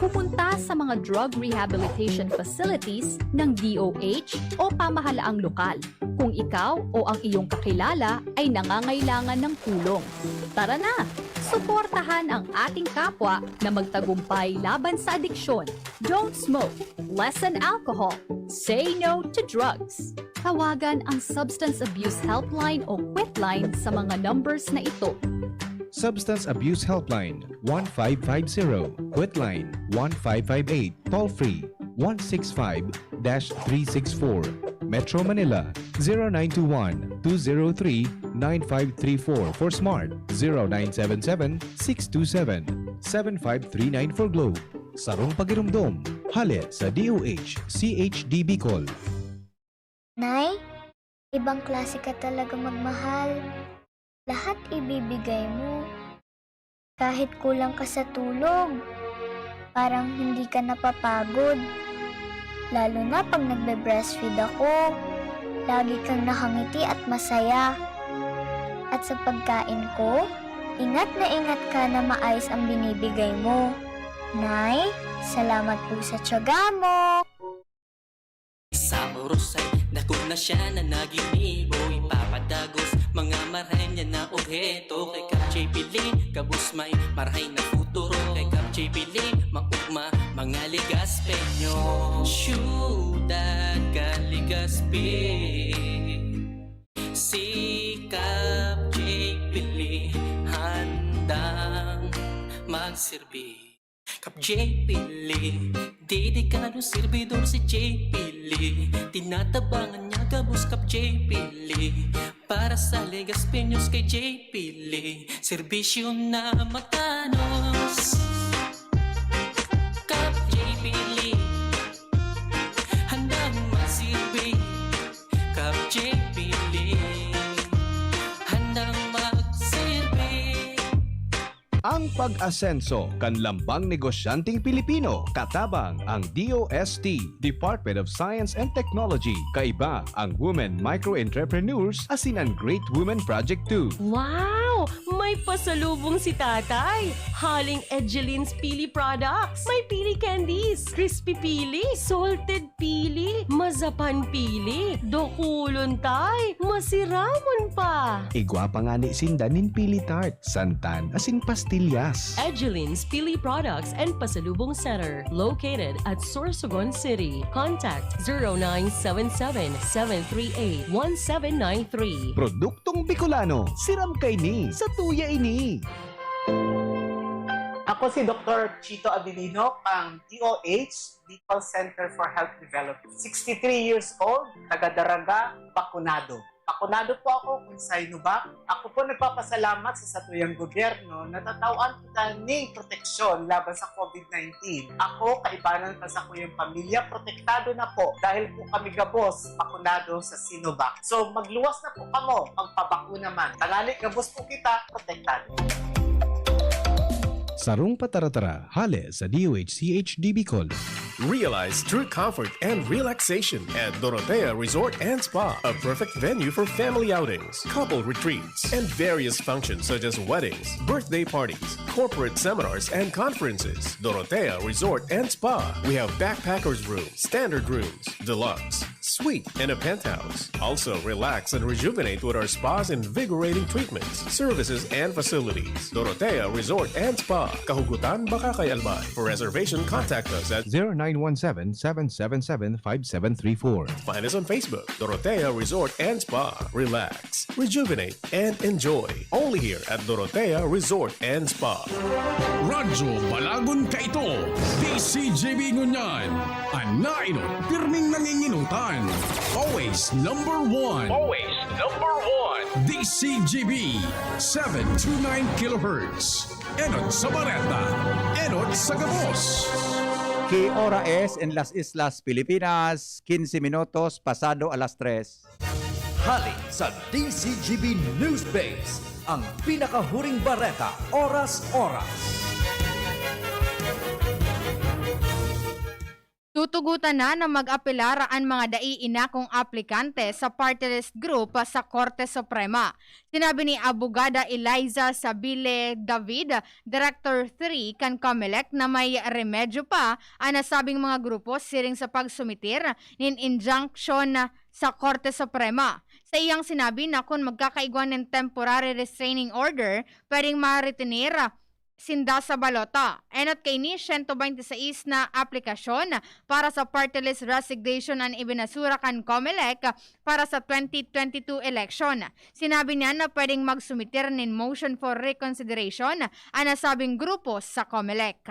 pumunta sa mga drug rehabilitation facilities ng DOH o pamahalaang lokal kung ikaw o ang iyong kakilala ay nangangailangan ng tulong. Tara na! Suportahan ang ating kapwa na magtagumpay laban sa adiksyon. Don't smoke, lessen alcohol, say no to drugs. Tawagan ang Substance Abuse Helpline o Quitline sa mga numbers na ito. Substance Abuse Helpline 1550, Quitline 1558, toll-free 165-364, Metro Manila 0921-203-9534 for Smart, 0977-627-7539 for Globe. Sarong Pagirumdom, hali sa DOH, CHDB Call. Nay, ibang klase ka talaga magmahal. Lahat ibibigay mo. Kahit kulang ka sa tulog, parang hindi ka napapagod. Lalo na pag nagbe-breastfeed ako, lagi kang nakangiti at masaya. At sa pagkain ko, ingat na ingat ka na maayos ang binibigay mo. Nay, salamat po sa tiyaga mo. Sa oros ay dako na siya na naginibo, ipapadagos mga marahay niya na obheto. Kay Kap J. Pili, kabus may marahay na futuro. Kay Kap J. Pili, maugma mga ligaspenyo. Syudad ka ligaspi, si Kap J. Pili handang magsilbi. Kap J. Pili, dedikado servidor si J. Pili. Tinatabangan niya gabos Kap J. Pili. Para sa Legaspeños kay J. Pili, serbisyo na matanos. Kap J. Pili, handang magsilbi. Kap J. Pili, handang magsilbi. Ang pag-asenso kanlambang negosyanteng Pilipino, katabang ang DOST, Department of Science and Technology. Kaiba ang Women Micro-Entrepreneurs asin ang Great Women Project 2. Wow! May pasalubong si tatay. Haling Edgeline's Pili products. May pili candies, crispy pili, salted pili, mazapan pili, dokulon tay, masiramon pa. Igwa pa nga ni Sindanin Pili Tart, santan asin pastillas. Edgeline's Pili Products and Pasalubong Center, located at Sorsogon City. Contact 0977-738-1793. Produktong Bicolano, siram kay ni, sa tuya ini. Ako si Dr. Chito Abilino, ang DOH, Bicol Center for Health Development. 63 years old, taga-Daraga, bakunado. Bakunado po ako kung sa Sinovac. Ako po nagpapasalamat sa satuyang gobyerno na tatawaan kita ng proteksyon laban sa COVID-19. Ako, kaibanan pa sa kuyang pamilya, protektado na po dahil po kami gabos bakunado sa Sinovac. So magluwas na po kamo, magpabakuna man. Tangali gabos po kita, protektado. Sarong Pataratara, hali sa DOH CHDB Call. Realize true comfort and relaxation at Dorotea Resort and Spa, a perfect venue for family outings, couple retreats, and various functions such as weddings, birthday parties, corporate seminars, and conferences. Dorotea Resort and Spa. We have backpackers rooms, standard rooms, deluxe, suite, and a penthouse. Also, relax and rejuvenate with our spas and invigorating treatments, services, and facilities. Dorotea Resort and Spa. Kahugutan baka kay Albay. For reservation, contact us at 0917-777-5734. Find us on Facebook, Dorotea Resort and Spa. Relax, rejuvenate, and enjoy. Only here at Dorotea Resort and Spa. Radyo Balagon Kaito, DCJB Ngunyan, Anainot, pirming nanginginutan. Always number one. Always number one. DCJB, 729 kHz. Enot sa Bareta, Enot sa Gabos. Que hora es en las Islas Pilipinas? 15 minutos pasado alas 3. Hali sa DCGB News Base, ang pinakahuring bareta, oras-oras. Tutugutan na mag-apelar ang mga daiinakong aplikante sa party list group sa Korte Suprema. Sinabi ni Abogada Eliza Sabile David, Director 3 kan COMELEC, na may remedyo pa ang nasabing mga grupo siring sa pagsumitir nin injunction sa Korte Suprema. Sa iyang sinabi na kung magkakaigwan ng temporary restraining order, pwedeng ma-retenir sinda sa balota. Enot kay ni 126 na aplikasyon para sa party list resignation ang ibinasura kan COMELEC para sa 2022 election. Sinabi niya na pwedeng magsumitir ng motion for reconsideration ang nasabing grupo sa COMELEC.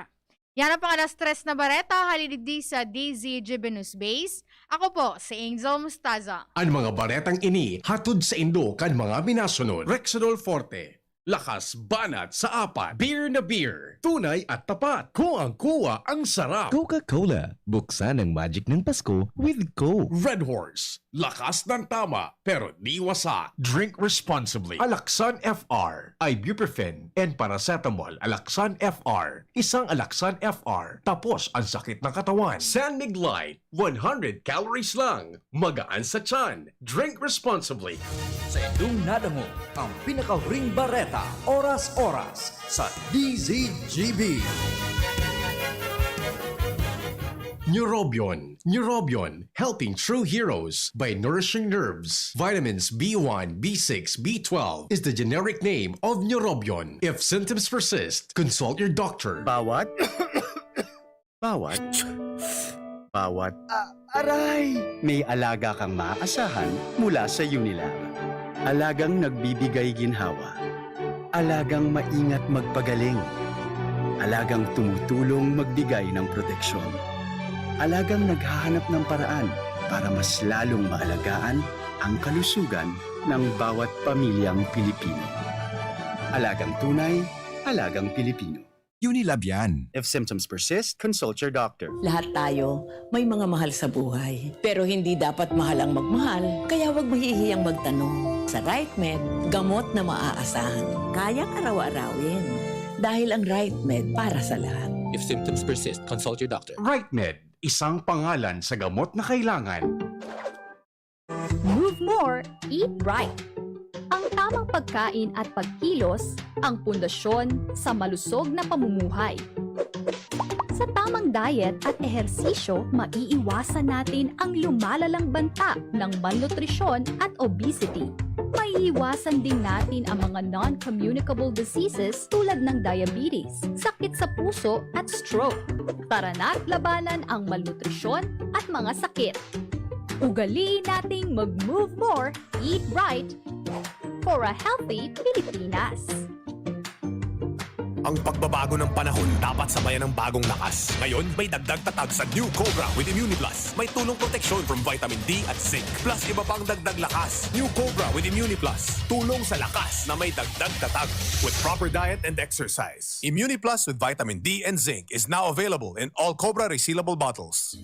Yan ang pangalas 3 na bareta, halididi sa DZGB News Base. Ako po, si Angel Mustaza. Ang mga baretang ini hatod sa Indo kan mga minasunod. Rexidol Forte. Lakas banat sa apat. Beer na beer. Tunay at tapat. Kuwang-kuwa ang sarap. Coca-Cola. Buksan ang magic ng Pasko with Coke. Red Horse. Lakas ng tama pero di wasak. Drink responsibly. Alaksan FR. Ibuprofen and paracetamol. Alaksan FR. Isang Alaksan FR. Tapos ang sakit ng katawan. San Mig Light. 100 calories lang. Magaan sa tiyan. Drink responsibly. Sa inyong nadamo ang pinakahuring bareta, oras-oras sa DZGB. Neurobion. Neurobion, helping true heroes by nourishing nerves. Vitamins B1, B6, B12 is the generic name of Neurobion. If symptoms persist, consult your doctor. Bawat? Aray! May alaga kang maaasahan mula sa Unilag. Alagang nagbibigay ginhawa. Alagang maingat magpagaling. Alagang tumutulong magbigay ng proteksyon. Alagang naghahanap ng paraan para mas lalong maalagaan ang kalusugan ng bawat pamilyang Pilipino. Alagang tunay, alagang Pilipino. Unilab yan. If symptoms persist, consult your doctor. Lahat tayo may mga mahal sa buhay. Pero hindi dapat mahal ang magmahal, kaya huwag mahihiyang magtanong. Sa RightMed, gamot na maaasahan. Kayang araw-arawin. Dahil ang RightMed para sa lahat. If symptoms persist, consult your doctor. RightMed, isang pangalan sa gamot na kailangan. Move more, eat right. Ang tamang pagkain at pagkilos ang pundasyon sa malusog na pamumuhay. Sa tamang diet at ehersisyo, maiiwasan natin ang lumalalang banta ng malnutrisyon at obesity. Maiiwasan din natin ang mga non-communicable diseases tulad ng diabetes, sakit sa puso at stroke. Tara na't labanan ang malnutrisyon at mga sakit. Ugaliin nating mag-move more, eat right, for a healthy Pilipinas. Ang pagbabago ng panahon dapat sabayan ng bagong lakas. Ngayon, may dagdag tatag sa New Cobra with ImmuniPlus. May tulong proteksyon from vitamin D at zinc. Plus, iba pang dagdag lakas. New Cobra with ImmuniPlus. Tulong sa lakas na may dagdag tatag. With proper diet and exercise. ImmuniPlus with vitamin D and zinc is now available in all Cobra resealable bottles.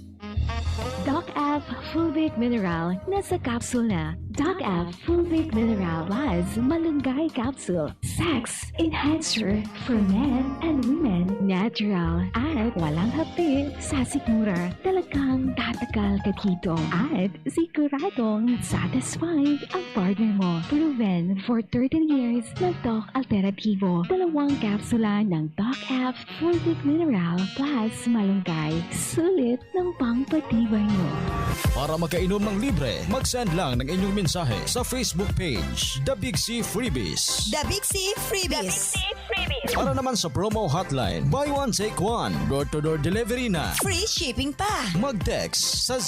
Doc F Fulvic Mineral nasa capsule na. Doc F Fulvic Mineral Plus Malunggay Capsule. Sex Enhancer for men and women. Natural at walang hapit sa sikmura. Talagang tatagal ka dito. At siguradong satisfied ang partner mo. Proven for 13 years ng Doc Alternativo. 2 kapsula ng Doc F Fulvic Mineral Plus Malunggay. Sulit ng pangpatibay mo. Para makainom ng libre, mag-send lang ng inyong mensahe sa Facebook page, The Big C Freebies. The Big C Freebies. Para naman sa promo hotline, buy one take one, door-to-door delivery na. Free shipping pa. Mag-text sa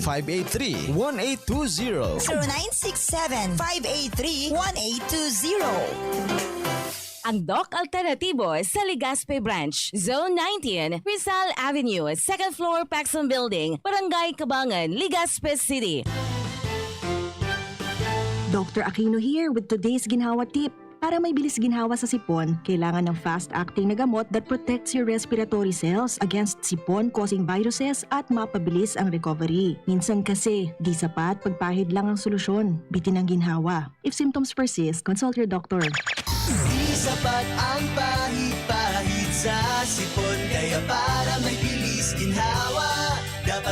0967-583-1820. 0967-583-1820. Ang Doc Alternativo sa Legazpi Branch, Zone 19, Rizal Avenue, 2nd floor, Paxson Building, Barangay Cabangan, Legazpi City. Dr. Aquino here with today's ginhawa tip. Para may bilis ginhawa sa sipon, kailangan ng fast-acting na gamot that protects your respiratory cells against sipon-causing viruses at mapabilis ang recovery. Minsan kasi, di sapat pagpahid lang ang solusyon. Bitin ang ginhawa. If symptoms persist, consult your doctor. Di sapat ang pahid-pahid sa sipon, kaya para may bilis ginhawa,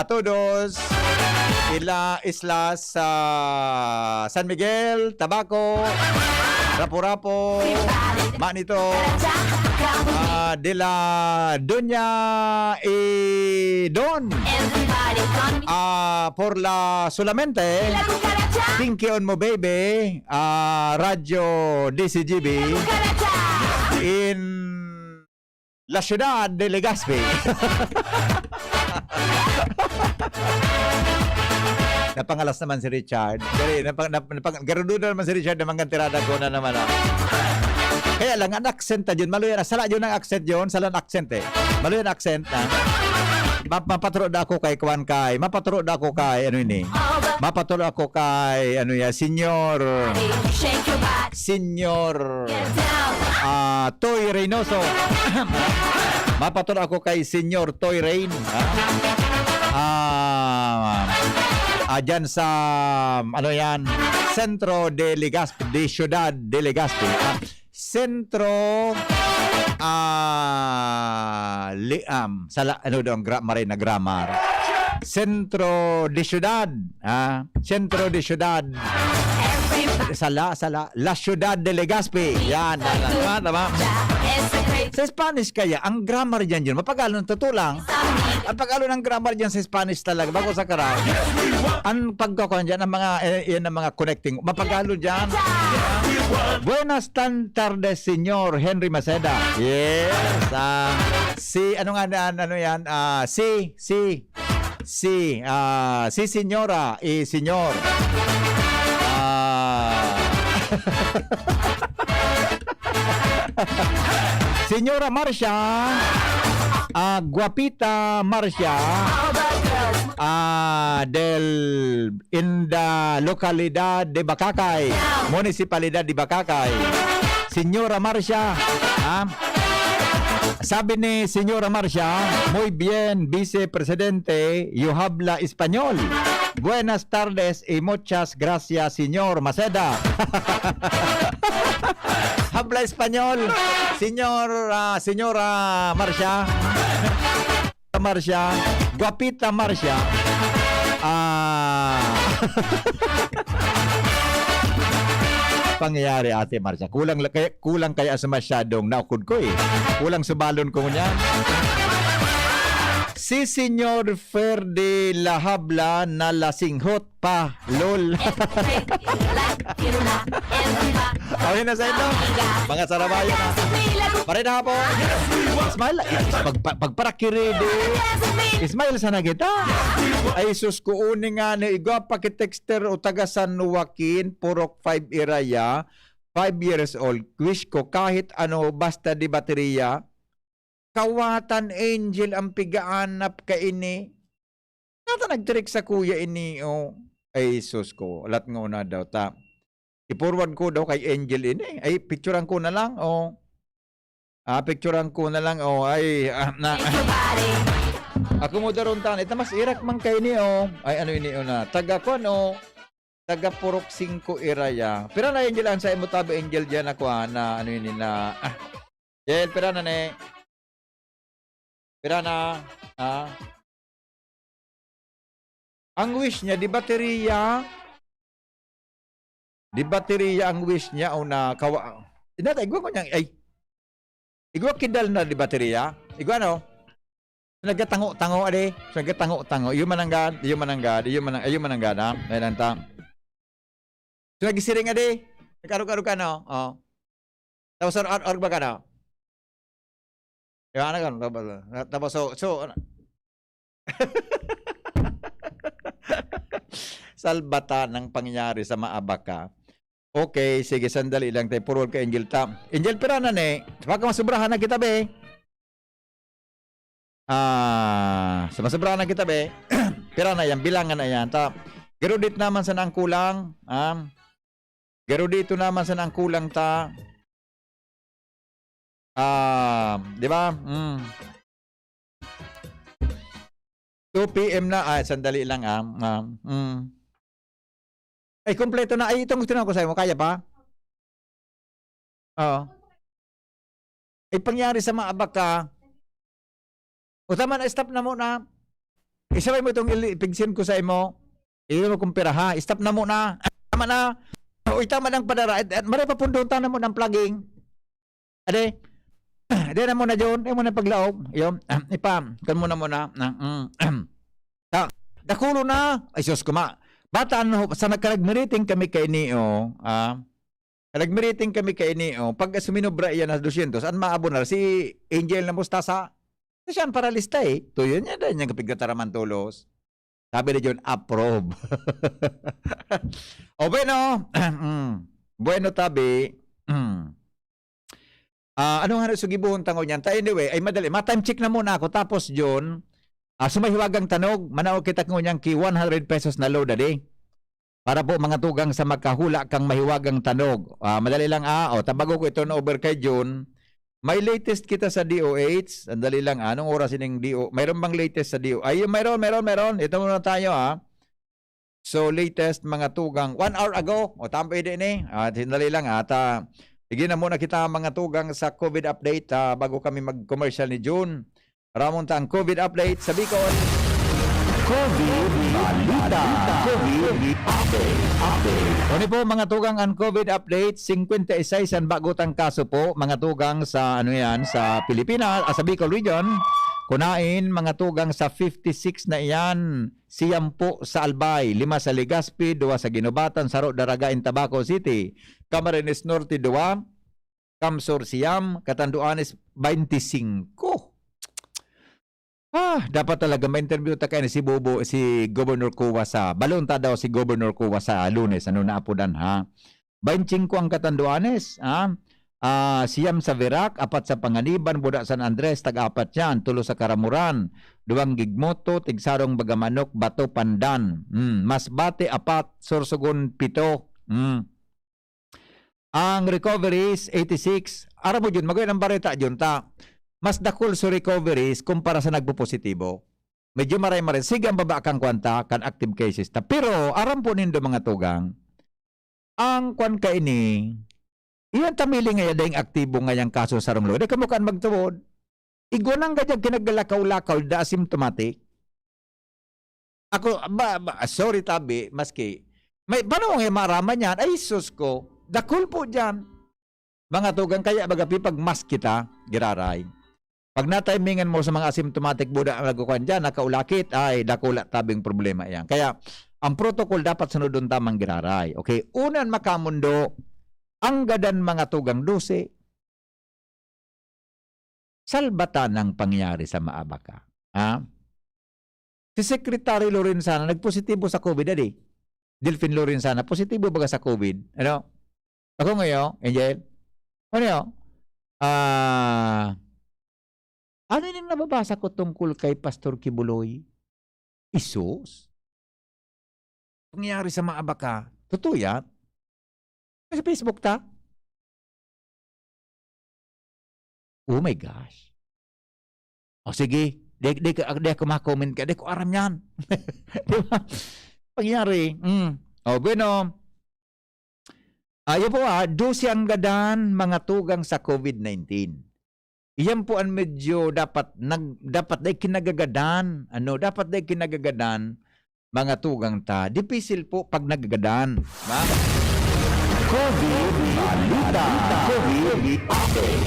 a todos. Islas San Miguel, Tabaco, Rapu-Rapu, Manito, de la Doña y Don. Por la solamente Pinky on Mo Baby, Radio DCGB in la ciudad de Legazpi. Napangalas naman si Richard. Garududa naman si Richard na mga tirada ko na naman. Kaya lang, ang accent na yun, maluyan na. Sala yun ang accent yun, sala ang accent eh. Maluyan ang accent na. Mapaturo da ako kay Kwan Kai. Mapaturo da ako kay, ano yun eh. Mapaturo ako kay, ano yan, Senyor Toy Reynoso. Mapaturo ako kay Senyor Toy Rain. Dyan sa, ano yan, Centro de Legazpi, de Ciudad de Legazpi. Centro, ano doon, Marina Grammar. Centro de Ciudad, Centro de Ciudad. La Ciudad de Legazpi. Yan, tama. Sa Spanish kaya, ang grammar dyan yun, mapagalo ng tutulang. Ang pagalo ng grammar dyan sa Spanish talaga, bago sa karang. Ang pagkakuan dyan, yan ang mga connecting, mapagalo dyan. Buenas tardes, Senyor Henry Maceda. Yes. Si senyora y senyor. Señora Marcia, Guapita Marcia, in the localidad de Bacacay, municipalidad de Bacacay. Señora Marcia, sabi ni Señora Marcia, muy bien, vicepresidente, you habla español. Buenas tardes y muchas gracias, Señor Maceda. Habla español, señora Marcia. Marcia, Guapita Marcia. Pangyayari, Ate Marcia. Kulang kaya sa masyadong naukod ko eh. Kulang sa balon ko niyan. Si Senyor Ferdi la habla na lasinghot pa, lol. Okay na sa ito. Mga sarabayan na. Pare na po. Ismail, pagparakiridi. Ismail, sana kita. Ay, sus ko uni nga na igwa pakitexter o taga San Joaquin, Purok 5 Iraya, 5 years old. Wish ko kahit ano, basta di baterya. Kawatan Angel ang pigaanap ka ini. Nata nagtirik sa kuya ini o. Ay sus ko, alat nga una daw ta. I-forward ko daw kay Angel ini. Ay picturean ko na lang o. Picturean ko na lang o. Ay ako mo daron tan. Ito mas irak man kay ni o. Ay ano ini o na. Taga ko no. Taga Purok 5 Iraya. Pero na Angel ang sa imo tabi Angel diyan ako na ano ini na. Angel pero na ne. Pero na, ang wish niya, di baterya ang wish niya o na kawa. Inata, igwa ko niyang, igwa kidal na di baterya. Igwa no? Nagkatango-tango, ade. Nagkatango-tango. Yung mananggad, ha? May nanta. So, nagisiring, ade. Nagkaruk-karuk ka, no? Tapos, org ba ka, no? Yan kan tapos so salbata ng pangyayari sa Maabaka. Okay, sige sandali lang tayo forward kay Angel ta. Angel piranan eh. Baka masubrahan na kita be. Masubrahan na kita be. Pira na yan, bilangan na yan ta. Gerudit naman sa nang kulang. Gerudito naman sa nang kulang ta. Di ba? 2 PM na. Sandali lang. Ay, kompleto na. Ay, itong gusto na ko sa'yo. Kaya pa? Oo. Ay, pangyari sa Maabaka. O tama na, stop na muna. Isabay mo itong ipigsin ko sa imo. Iyo mo kumpira ha. Stop na muna. Tama na. O tama ng padara. At maray papunduntan na mo ng plugging. Ade. Ade na muna John. Ade mo na paglaog. Iyo. Ipam. Kan muna muna. Dakulo na. Ay sus kuma. Bata sa nagkaragmeriting kami kay Neo. Nagmeriting kami kay Neo. Pag suminobra iyan na 200. An maabo na si Angel na mustasa. Siyan para lista eh. Tuyo niya dahil niyang kapigdataraman tulos. Sabi na John, approve. O bueno. Bueno tabi. Ano nga sugibuhon tango niyan? Anyway, ay madali. Ma-time check na muna ako. Tapos John, sumahiwagang tanog. Manaw kita ko niyang ki 100 pesos na load adi. Para po mga tugang sa magkahula kang mahiwagang tanog. Madali lang tabago ko ito na over kay John. May latest kita sa DOH. Andali lang, anong oras ining DO? Mayroon bang latest sa DO? Ay, meron. Ito muna tayo, So, latest mga tugang. 1 hour ago. O, tampay din eh. Sandali lang, Sige na muna kita mga tugang sa COVID update bago kami mag-commercial ni June. Ramon ang COVID update sa Bicol. COVID Balita. COVID update. Ano po mga tugang ang COVID update? 56 ang bagutang kaso po mga tugang sa sa Pilipinas, sa Bicol region. Kunain mga tugang sa 56 na iyan. Siyam po sa Albay, 5 sa Legazpi, 2 sa Ginobatan, Saro, Daragain, Tabaco City. Camarines Norte 2, Camsor Siyam, Catanduanes 25. Dapat talaga ma-interview ta kay si Bobo, si Governor Kuwasa. Balonta daw si Governor Kuwasa Lunes. Ano na apudan ha? 25 ang Catanduanes. Siyam sa Verac, 4 sa Panganiban, Buda San Andres, tag-4 yan. 3 sa Karamuran, 2 Gigmoto, Tigsarong Bagamanok, Bato Pandan. Masbate 4, Sorsogon 7. Ang recoveries 86. Ara mo Jun, magayon ang bareta Jun ta. Mas dakol sa recoveries kumpara sa nagpo-positibo. Medyo maray-maray. Sige ang baba kang kwanta kan active cases ta. Pero aram po nindo mga tugang. Ang kwan ka ini, iyan tamili nga yadayang aktibo nga yung kaso sa rumlo. Hindi ka mukaan magtuwod. Iguanang ganyang kinagalakaw-lakaw da asymptomatic. Ako, sorry tabi, maski. May, paano nga maraman yan? Ay, sus ko. Dakol po dyan. Mga tugang, kaya bagapi pag mas kita, giraray. Pag natimingan mo sa mga asymptomatic buda ang nagkukuhan dyan, nakaulakit, ay dakula tabing problema yan. Kaya, ang protocol dapat sunodon tamang giraray. Okay? Unan makamundo, ang gadan mga tugang 12, salbatan ang pangyari sa Maabaka. Si Secretary Lorenzana, nagpositibo sa COVID, adi. Delphine Lorenzana, positibo baga sa COVID. Ano? Ako ngayon, Angel? Ano yun? Ano yung nababasa ko tungkol kay Pastor Kibuloy? Isus? Pangyari sa Maabaka. Totoo yan? Sa Facebook ta? Oh my gosh. O sige, di ako makomment ka. Di ko aram yan. Di ba? Pangyari. O bueno. Ayaw po 12 ang gadan mga tugang sa COVID-19. Iyan po ang medyo dapat day kinagagadan. Dapat day kinagagadan mga tugang ta. Dipisil po pag nagagadan. Ba? COVID Balita. COVID update.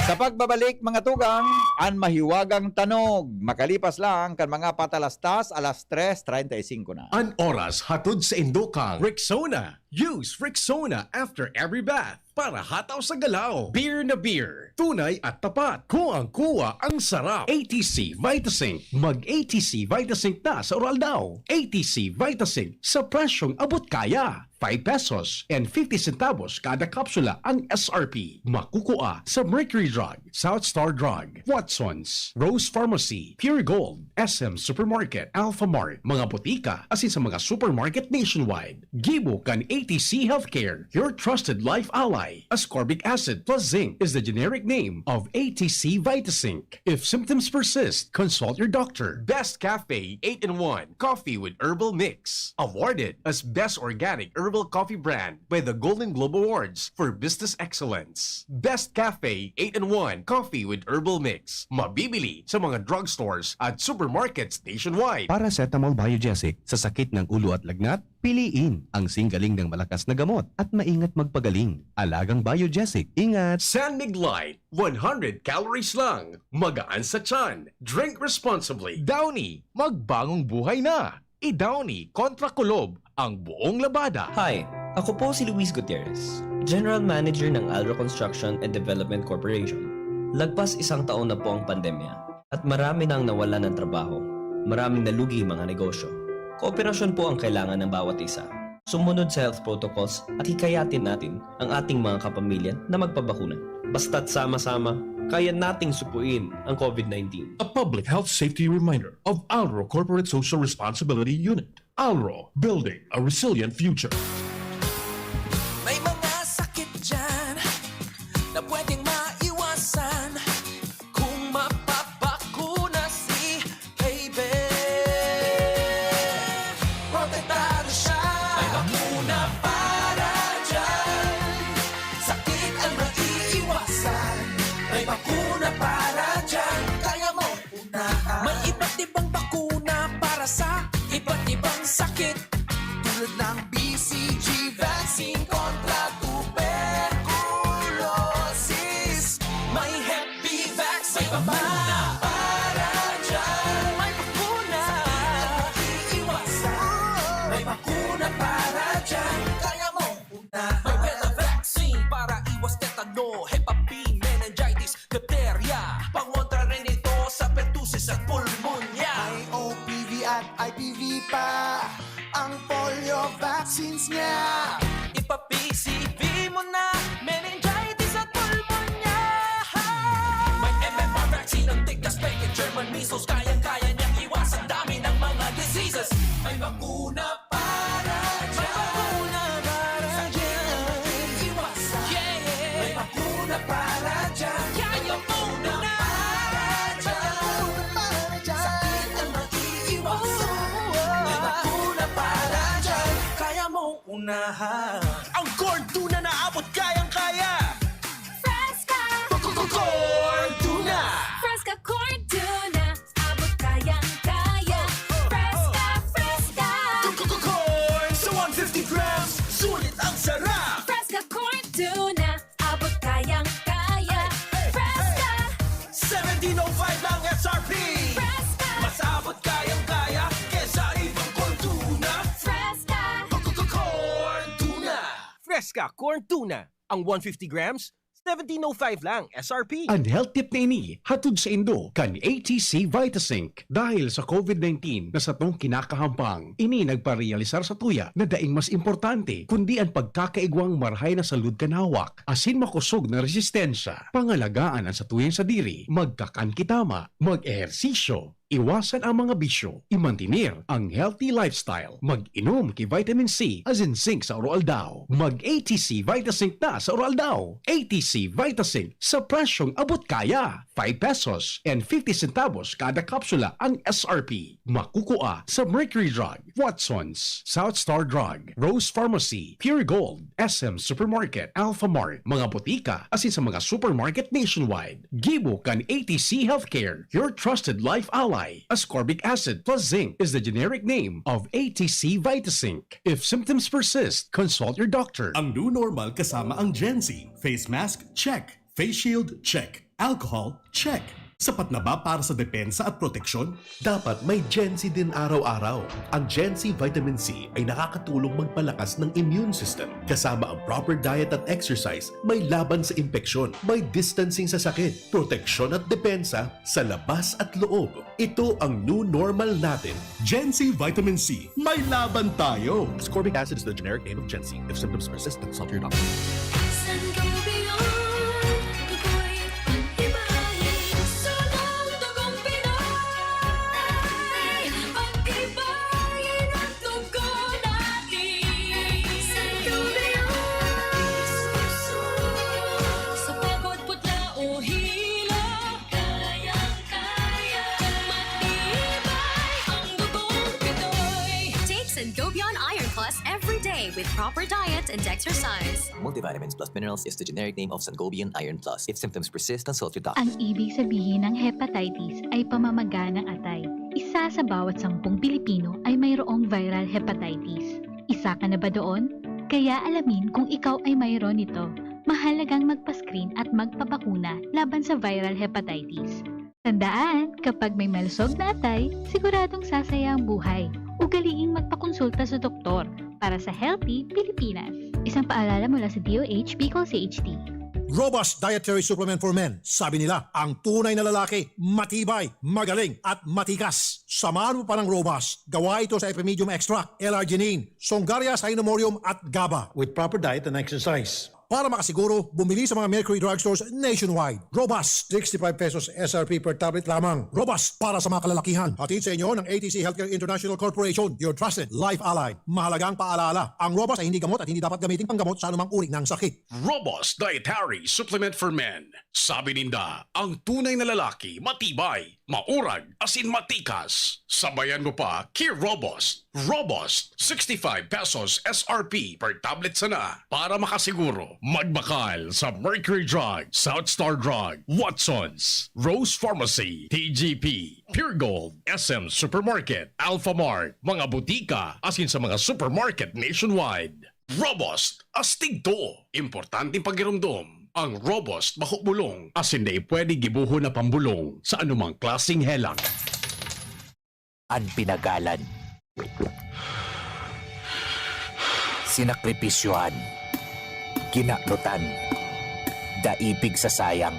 Sa pagbabalik mga tugang, ang mahiwagang tanog. Makalipas lang kan mga patalastas, 3:35 na. An oras hatod sa Indokang. Rexona. Use Rexona after every bath para hataw sa galaw. Beer na beer. Tunay at tapat. Kuwang-kuwa ang sarap. ATC Vitasync. Mag-ATC Vitasync na sa oral daw. ATC Vitasync sa presyong abot kaya. 5 pesos and 50 centavos kada kapsula ang SRP. Makukuha sa Mercury Drug, South Star Drug, Watson's, Rose Pharmacy, Pure Gold, SM Supermarket, Alpha Mart, mga botika, asin sa mga supermarket nationwide. Gibo kan ATC Healthcare, your trusted life ally. Ally. Ascorbic acid plus zinc is the generic name of ATC Vitasync. If symptoms persist, consult your doctor. Best Cafe 8-in-1 Coffee with Herbal Mix. Awarded as Best Organic Herbal Coffee Brand by the Golden Globe Awards for Business Excellence. Best Cafe 8-in-1 Coffee with Herbal Mix. Mabibili sa mga drugstores at supermarkets nationwide. Paracetamol Biogesic sa sakit ng ulo at lagnat, piliin ang singgaling ng malakas na gamot at maingat magpagaling. Alagang Biogesic. Ingat! San Mig Light, 100 calories lang. Magaan sa tiyan. Drink responsibly. Downy, magbagong buhay na. I-Downy kontra kulob ang buong labada. Hi, ako po si Luis Gutierrez, General Manager ng Alro Construction and Development Corporation. Lagpas 1 taon na po ang pandemya at marami nang nawalan ng trabaho. Maraming nalugi mga negosyo. Kooperasyon po ang kailangan ng bawat isa. Sumunod sa health protocols at hikayatin natin ang ating mga kapamilya na magpabakuna. Basta't sama-sama, kaya nating supuin ang COVID-19. A public health safety reminder of Alro Corporate Social Responsibility Unit. Alro, building a resilient future. May mga sakit dyan na pwedeng maiwasan kung mapapakuna si baby. Protektado siya, may bakuna para dyan. Sakit ang maiiwasan, may bakuna para dyan. Kaya mo unahan. May iba't ibang bakuna para sa iba't ibang sakit. Tulad ng BCG vaccine kontra tuberculosis. May Hep B vaccine, may bakuna para dyan. May bakuna iiwasan, may bakuna para dyan. Kaya mo unahan. May Beta vaccine para iwas tetano, Hep B, meningitis, diphtheria. Pangontra rin ito sa pertussis at pulmonya. May OPV at IPV pa ang polio vaccines niya. Ipa-PCV mo na, meningitis at pulmonya. May MMR vaccine ng tigdas, peke, German measles. Kayang-kaya niyang iwasan dami ng mga diseases. May bakuna para dyan. May bakuna para dyan. Iwasan. May bakuna para dyan. May bakuna para dyan. Sakit ang maiiwasan. May bakuna para dyan. Kaya mo unahan. Ang corn tuna na abot kayang-kaya. Fresca corn tuna. Fresca corn tuna, abot kayang-kaya. Fresca Corn sa 150 grams. Sulit ang sarap. Fresca corn tuna, abot kayang-kaya. Fresca 17.05 lang SRP. Mas abot kayang-kaya kesa ibang corn tuna. Fresca Corn tuna. Fresca corn tuna. Ang 150 grams, 17.05 lang SRP. Ang health tip na ini, hatod sa Indo, kan ATC Vitasync. Dahil sa COVID-19 na sa tong kinakahampang, ini nagparealisar sa tuya na daing mas importante, kundi ang pagkakaigwang marhay na salud kanawak, asin makusog na resistensya, pangalagaan ang sa tuyang sa diri, magkakan kitama, mag-ehersisyo, iwasan ang mga bisyo, imantinir ang healthy lifestyle, mag-inom ki vitamin C as in zinc sa Oral Daw, mag-ATC Vitasync na sa Oral Daw, ATC Vitasync sa presyong abot kaya, 5 pesos and 50 centavos kada kapsula ang SRP. Makukuha sa Mercury Drug, Watsons, South Star Drug, Rose Pharmacy, Pure Gold, SM Supermarket, Alpha Mart, mga botika asin sa mga supermarket nationwide. Gibo kan ATC Healthcare, your trusted life ally. Ascorbic acid plus zinc is the generic name of ATC Vitasync. If symptoms persist, consult your doctor. Ang new normal kasama ang Gen Z. Face mask, check. Face shield, check. Alcohol, check. Sapat na ba para sa depensa at proteksyon? Dapat may Gen Z din araw-araw. Ang Gen Z Vitamin C ay nakakatulong magpalakas ng immune system. Kasama ang proper diet at exercise, may laban sa impeksyon, may distancing sa sakit, proteksyon at depensa sa labas at loob. Ito ang new normal natin. Gen Z Vitamin C, may laban tayo! Ascorbic acid is the generic name of Gen Z. If symptoms persist, consult your doctor. with proper diet and exercise. Multivitamins plus minerals is the generic name of Sangobion Iron Plus. If symptoms persist, consult your doctor. Ang ibig sabihin ng hepatitis ay pamamaga ng atay. Isa sa bawat 10 Pilipino ay mayroong viral hepatitis. Isa ka na ba doon? Kaya alamin kung ikaw ay mayroon nito. Mahalagang magpa-screen at magpabakuna laban sa viral hepatitis. Tandaan, kapag may malusog na atay, siguradong sasaya ang buhay. Ugaliing magpakonsulta sa doktor para sa Healthy Pilipinas. Isang paalala mula sa DOH, Bicol CHT. Robust Dietary Supplement for Men. Sabi nila, ang tunay na lalaki, matibay, magaling, at matikas. Samahan mo pa ng Robust. Gawa ito sa Epimedium Extract, L-arginine, Songaria Cynomorium at GABA. With proper diet and exercise. Para makasiguro, bumili sa mga Mercury Drugstores nationwide. Robust, 65 pesos SRP per tablet lamang. Robust para sa mga kalalakihan. Hatid sa inyo ng ATC Healthcare International Corporation, your trusted life ally. Mahalagang paalala, ang Robust ay hindi gamot at hindi dapat gamitin panggamot sa anumang uri ng sakit. Robust Dietary Supplement for Men. Sabi ninda, ang tunay na lalaki, matibay, maurag, asin matikas. Sabayan mo pa, Key Robust. Robust, 65 pesos SRP per tablet sana. Para makasiguro, magbakal sa Mercury Drug, South Star Drug, Watsons, Rose Pharmacy, TGP, Pure Gold, SM Supermarket, Alpha Mart, mga butika, asin sa mga supermarket nationwide. Robust, astig to. Importanteng pagirumdom. Ang Robust mahubulong, asin na pwede gibuho na pambulong sa anumang klaseng helang. Ang pinagalan. Sinakripisyohan. Kinaklutan. Daibig sa sayang.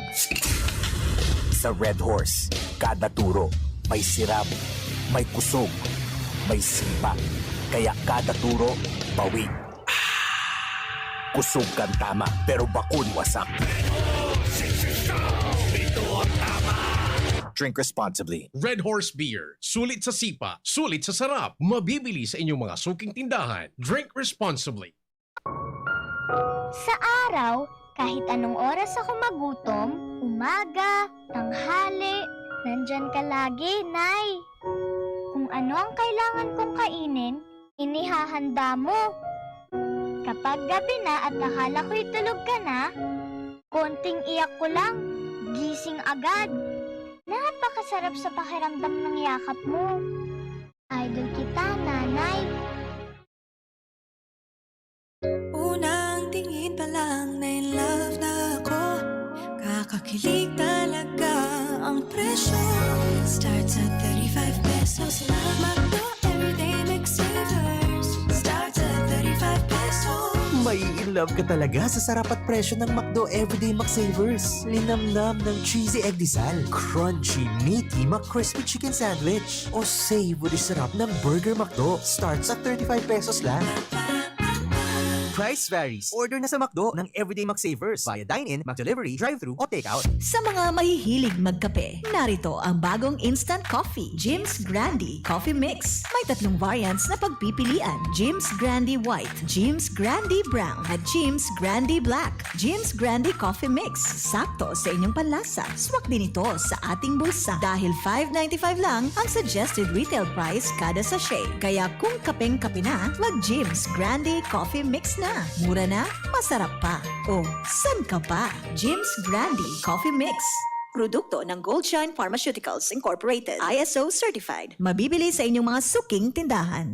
Sa Red Horse, kada turo, may siram, may kusog, may simpa. Kaya kada turo, bawi. Kusog kan tama, pero bakun wasak. Drink responsibly. Red Horse Beer. Sulit sa sipa, sulit sa sarap. Mabibili sa inyong mga suking tindahan. Drink responsibly. Sa araw, kahit anong oras ako magutom, umaga, tanghali, nandyan ka lagi, Nay. Kung ano ang kailangan kong kainin, inihahanda mo. Kapag gabi na at akala ko'y tulog ka na, konting iyak ko lang, gising agad. Napakasarap sa pakiramdam ng yakap mo. Idol kita, Nanay. Unang tingin pa lang na in love na ako. Kakakilig talaga ang presyo. Starts at 35 pesos lang. Magdo everyday McSavers. Starts at 35 pesos. May in love ka talaga sa sarap at presyo ng McDo Everyday McSavers. Linamnam ng cheesy egg disal, crunchy, meaty McCrispy chicken sandwich, o savory sarap ng Burger McDo. Starts at 35 pesos lang. Price varies. Order na sa McDo ng Everyday McSavers via dine-in, McDelivery, drive-thru o take-out. Sa mga mahihilig magkape, narito ang bagong instant coffee, Jim's Grande Coffee Mix. May 3 variants na pagpipilian: Jim's Grande White, Jim's Grande Brown, at Jim's Grande Black. Jim's Grande Coffee Mix, sakto sa inyong panlasa. Swak din ito sa ating bulsa dahil $5.95 lang ang suggested retail price kada sachet. Kaya kung kapeng-kape na, wag Jim's Grande Coffee Mix na. Mura na, masarap pa. O, san ka pa? Jim's Grande Coffee Mix. Produkto ng Goldshine Pharmaceuticals Incorporated. ISO certified. Mabibili sa inyong mga suking tindahan.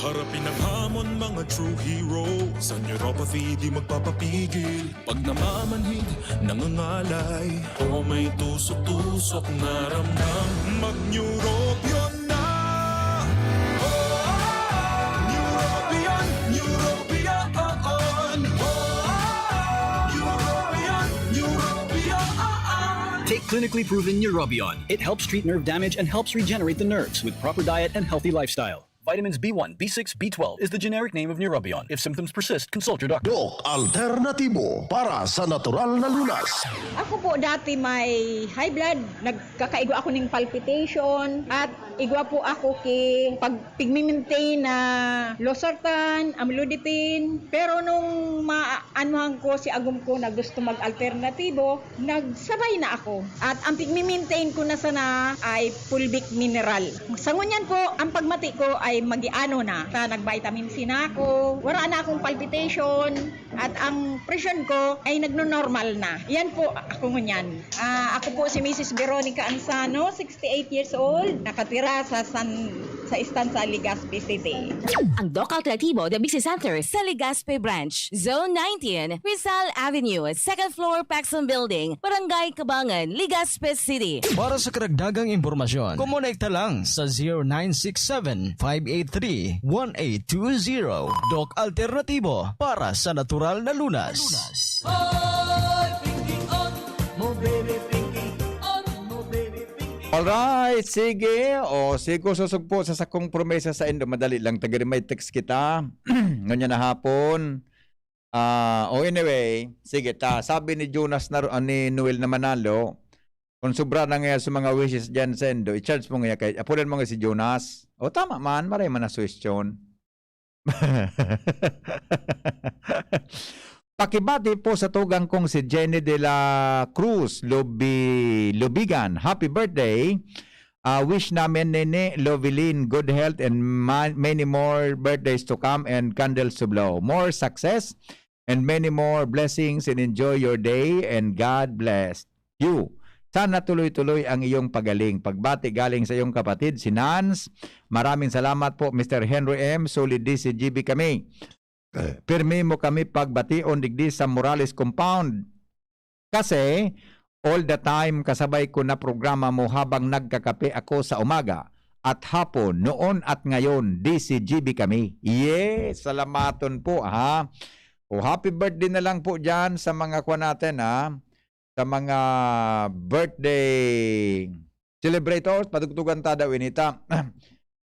Harapin ang hamon, mga true hero. Sa neuropathy di magpapapigil. Pag namamanhid, nangangalay, o may tusok-tusok na ramdam, mag-Neurobion na. Take clinically proven Neurobion. It helps treat nerve damage and helps regenerate the nerves with proper diet and healthy lifestyle. Vitamins B1, B6, B12 is the generic name of Neurobion. If symptoms persist, consult your doctor. Doc Alternatibo para sa natural na lunas. Ako po dati may high blood, nagkakaigo ako ng palpitation at igwa po ako ki pigmi-maintain na losartan, amlodipine. Pero nung maanuhan ko si agum ko na gusto mag-alternatibo, nagsabay na ako. At ang pigmi-maintain ko na sana ay fulvic mineral. Sa ngunyan po, ang pagmati ko ay magiano na. Nag-vitamin C na ako, wala na akong palpitation, at ang presyon ko ay nagno-normal na. Yan po ako ngunyan. Ako po si Mrs. Veronica Ansano, 68 years old, nakatira sa Estanza, Legazpi City. Ang Doc Alternativo The Business Center sa Legazpi Branch, Zone 19, Rizal Avenue, 2nd floor, Paxson Building, Barangay Kabangan, Legazpi City. Para sa karagdagang impormasyon, kumonekta lang sa 0967-583-1820. Doc Alternativo para sa natural na lunas. Alright, sige. Sige, susugpo sa sakong promesa sa Indo. Madali lang. May text kita. Ganyan na hapon. Anyway, sige ta. Sabi ni Jonas ni Noel na Manalo, kung sobra na nga sa mga wishes dyan sa Indo, i-charge mo nga kay, apunan mo nga si Jonas. Tama man. Maray man na question. Pakibati po sa tugang kong si Jenny de la Cruz Lubigan. Happy birthday. Wish namin Nene Lovelin good health and many more birthdays to come and candles to blow. More success and many more blessings and enjoy your day and God bless you. Sana tuloy-tuloy ang iyong pagaling. Pagbati galing sa iyong kapatid, si Nance. Maraming salamat po, Mr. Henry M. Solid DCGB kami. Pirmi mo kami pagbation digdi sa Morales Compound. Kasi all the time kasabay ko na programa mo habang nagkakape ako sa umaga at hapon, noon at ngayon, DCGB kami. Yes, salamaton po ha. Happy birthday na lang po dyan sa mga kwa natin ha. Sa mga birthday celebrators, padugtugan ta daw inita.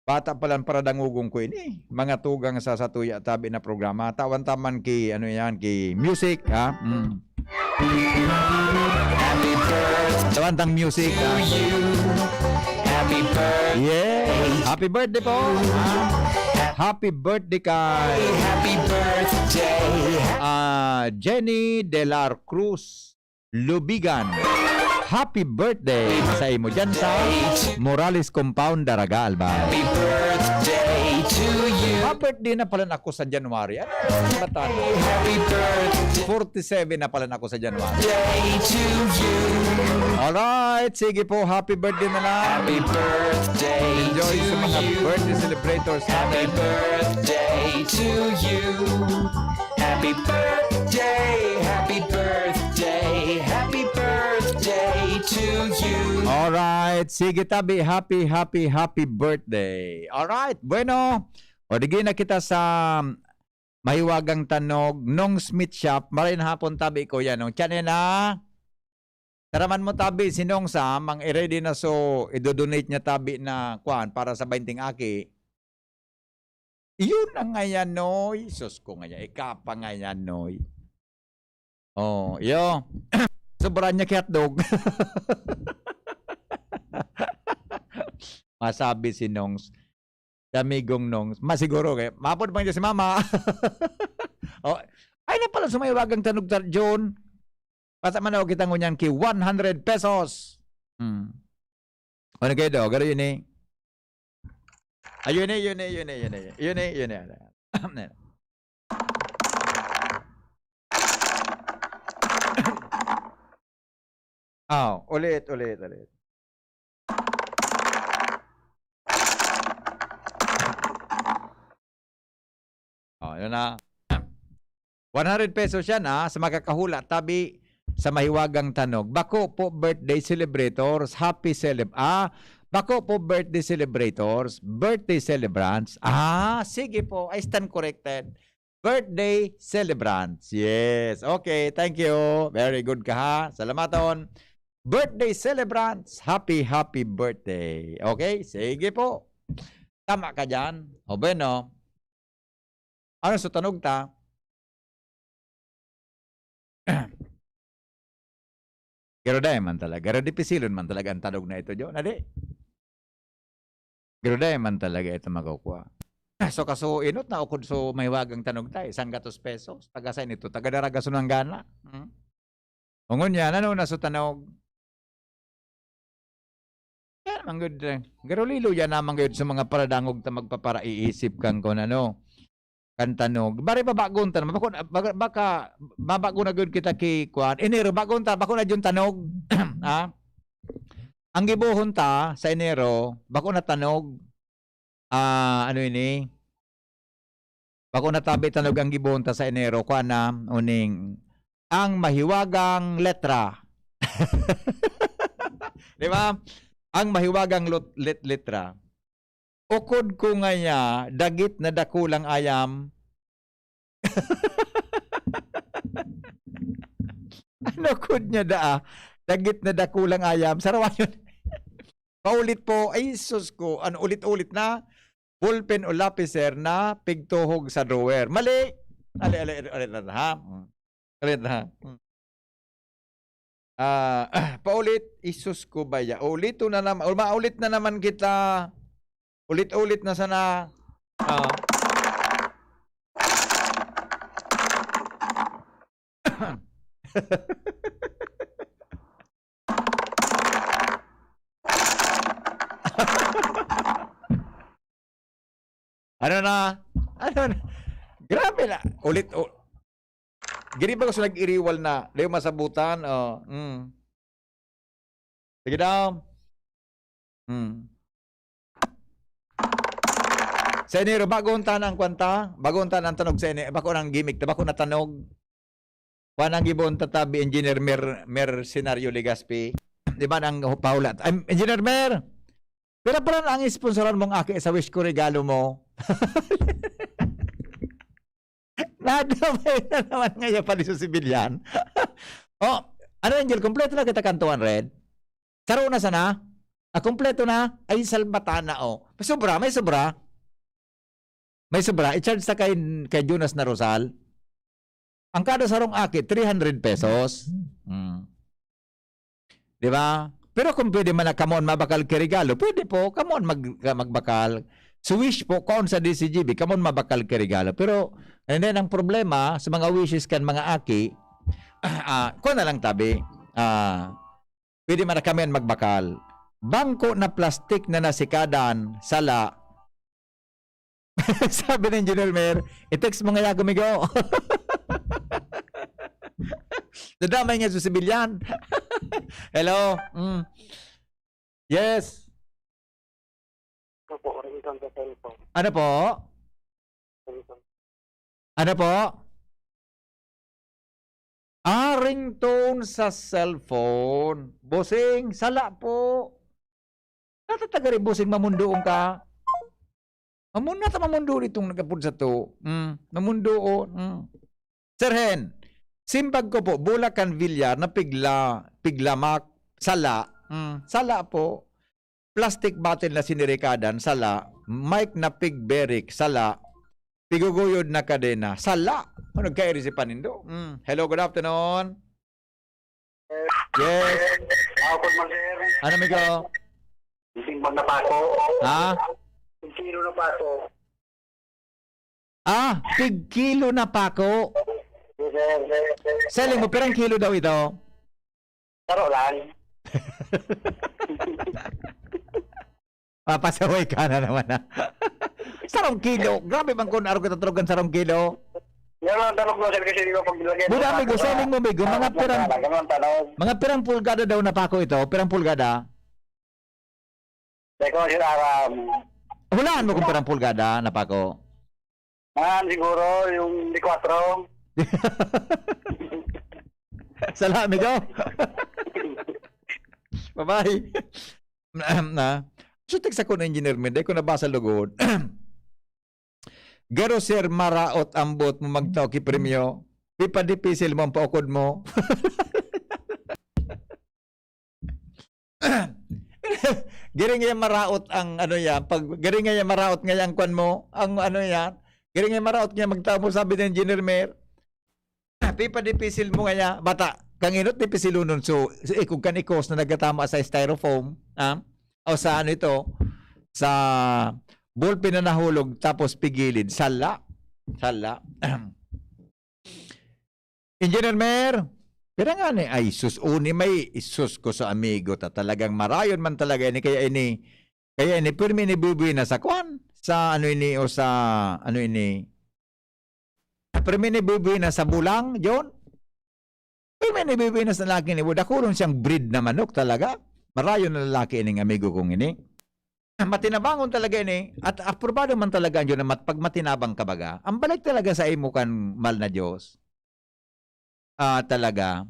Bata palang para dangugong ko ini. Mga tugang sa satuya tabi na programa. Tawan taman ki ki music ha. Happy birthday. Tawan tang music ha. Happy birthday. Yeah. Happy birthday po. Happy birthday kay Happy birthday. Jenny de la Cruz Lubigan. Happy birthday sa imo dyan sa Morales Compound, Daraga, Albay. Happy birthday to you. Happy birthday na pala ako sa January. Bata? Happy birthday. 47 na pala ako sa January. Day to you. Alright, sige po. Happy birthday na lang. Happy birthday. Enjoy to sa mga you. Birthday celebrators. Happy birthday to you. Happy birthday. Happy birthday. Happy birthday to you. Alright, sige tabi, happy birthday. Alright, bueno. Digi na kita sa mahiwagang tanog nung Smith Shop. Maray na hapon tabi ko yan. Tiyan na. Taraman mo tabi, sinong sa mang i-ready na so i-donate niya tabi na kuan para sa 20 aki. Iyon ang ngayon, noy. Sus ko ngayon, ikapa ngayon, noy. Yo. Sobrang niya hotdog. Masabi si Nongs. Damigong Nongs. Masiguro kayo. Mapod bang si Mama? Ay na pala sumaywagang tanong John. Pasaman ako kita ngunyan ki 100 pesos. Ano kayo daw? Garo yun eh. Ayun eh. Ulit. Yun na. 100 pesos yan sa makakahula tabi sa mahiwagang tanog. Bako po birthday celebrators, bako po birthday celebrators, birthday celebrants. Sige po, I stand corrected. Birthday celebrants. Yes. Okay, thank you. Very good ka ha. Salamaton. Birthday celebrants. Happy birthday. Okay, sige po. Tama ka dyan. Bueno. Ano sa tanog ta? Pero dahil man talaga. Pero di pisilon man talaga ang tanog na ito, Jo. Nadi. Pero dahil man talaga ito makukuha. So kaso inot na ukod so may wagang tanog tayo, 100 pesos. Taga sa nito, taga daraga sunang gana. Ungon yan, ano na so tanog? Yan, manggod. Garulilo yan naman ngayon sa mga paradangog na magpapara-iisip kang kung ano. Kantanog. Bari babagon ta naman. Baka babago na gud kita kay kuan. Enero bagon ta, bako na jud tanog. Ha? Ang gibuhon ta sa Enero, bako na tanog. Ano ini? Bako na tabi tanog ang gibuhon ta sa Enero, kuan na uning ang mahiwagang letra. Di ba? Ang mahiwagang letra. Ukod ko nga niya, dagit na dakulang ayam. Ano kod niya daa? Dagit na dakulang ayam. Sarawan yun. Paulit po, ay sus ko, ano ulit-ulit na, ballpen o lapiser na pigtuhog sa drawer. Mali! Alit na ha? Alit na ha? Paulit, isus ko ba ya? Ulito na naman, maulit na naman kita. Ulit-ulit na sana. Ano na? Grabe na. Gini ba gusto nag-iriwal na? Layo masabutan. Sige daw. Sa Enero, bagoon ta ang kwanta, bagoon ta ang tanog sa Enero, bako nang gimmick, bako na tanog. Wanang gibon tatabi, Engineer Mercenario Legaspi. Di ba nang paulat? Engineer Mer, pero parang ang sponsoran mong aki sa wish ko regalo mo. Nadamay na naman ngayon pa sa sibilyan. Ano Angel, kompleto na kita kantuan, Red? Saro na sana? Kompleto na? Ay, salbatana, Sobra, may sobra. May sobra, i-charge sa kay Jonas na Rosal. Ang kada sarong aki, 300 pesos. Di ba? Pero kung pwede man na, come on, mabakal kirigalo, pwede po, come on, magbakal. So wish po, kaon sa DCGB, come on, mabakal kirigalo. Pero, hindi ang problema, sa mga wishes kan mga aki, kung na lang tabi, pwede man na kami magbakal. Bangko na plastik na nasikadan, sala, sabi ng Engineer Mer, i-text mo nga gumigo. Dadamay nga sa sibilyan. Hello? Yes. Ano po? Ano po? Ringtone sa cellphone. Bosing, sala po. Natatagari bosing mamundoong ka. Mamuna ta mamundo itong nagapod sa to. Mamundo Sir Hen, simpag ko po, Bulacan Villar na piglamak, sala. Sala po. Plastic bottle na sinirikadan, sala. Mic na pigberik, sala. Piguguyod na kadena, sala. Nagkairi si Panindo. Hello, good afternoon. Yes. Ano, Migo? Simbang na paso. Ha? Kilo na paso. Kilo na pako. Selling mo, perang kilo daw ito? Taro lang. Papasaway ka na naman na. Sarong kilo. Grabe bang kung araw ka tatulugan sarong kilo? Yan lang tanong ko kasi hindi ko paglagay. Buda, Migo, selling mo, Migo. Mga pirang pulgada daw na pako ito. Pirang pulgada. Teko, sinaram. Hulaan mo kung pirang pulgada na pako. Siguro yung 4. Salamat, Migo. Bye-bye. So, text ako na Engineer Med. Ko nabasa lugod. Garo sir maraot ambot mo magtaw ki premyo. Pipadipisil mo ang paukod mo. Giring nga maraot ang ano yan. Pag giring nga maraot nga ang kwan mo, ang ano yan. Giring nga maraot nga magtaw mo, sabi ng Engineer Mer. Pipadipisil mo nga niya. Bata, kang inot ni pisilunon. So, kung kanikos na nagatama sa styrofoam, o sa ano ito, sa ballpen na nahulog tapos pigilin. Sala. Engineer Mer, pero nga ni, ay sus, uni may isus ko sa amigo ta talagang marayon man talaga ini kaya ini pero minibubuy na sa kwan sa ano ini o sa ano ini pero minibubuy na sa bulang yon pero minibubuy na sa lalaki ni budakulon siyang breed na manok talaga marayon na lalaki ining amigo kong ini matinabangon talaga ini at aprobado man talaga yun na pag matinabang ka baga ang balik talaga sa imo kan mal na Diyos talaga.